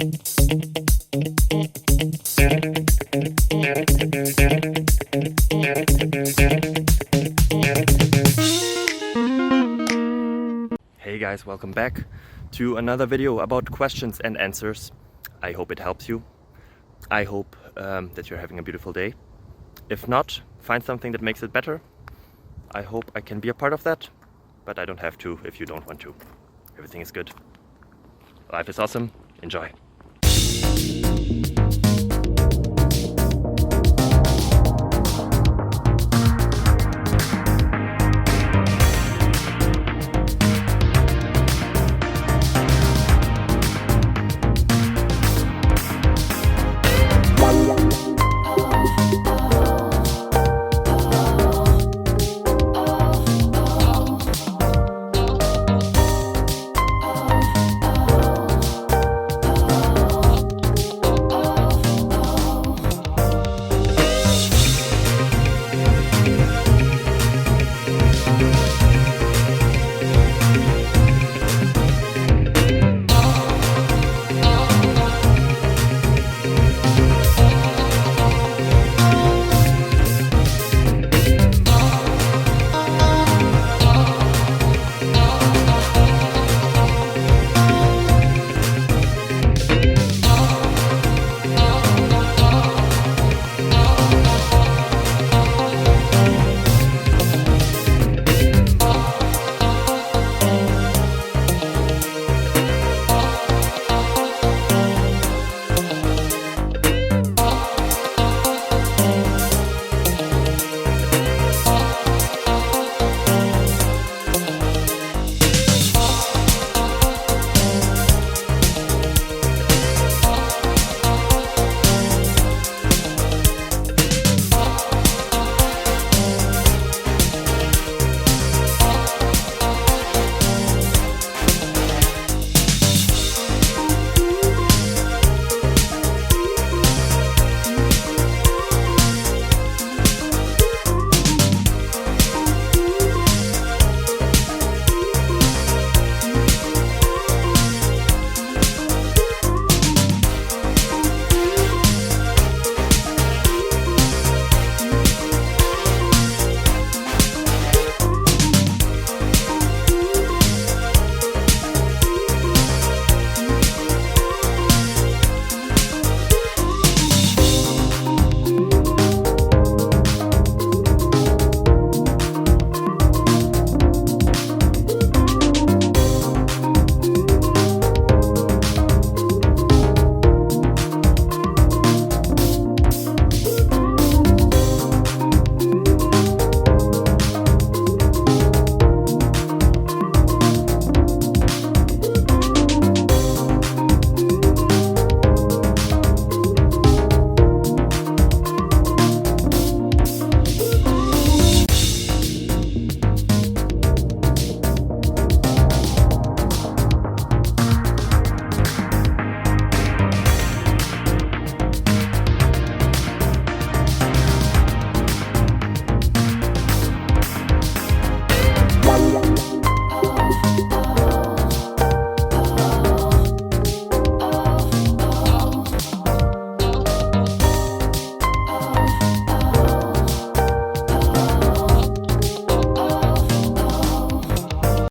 Hey guys, welcome back to another video about questions and answers. I hope it helps you. I hope that you're having a beautiful day. If not, find something that makes it better. I hope I can be a part of that, but I don't have to if you don't want to. Everything is good. Life is awesome. Enjoy.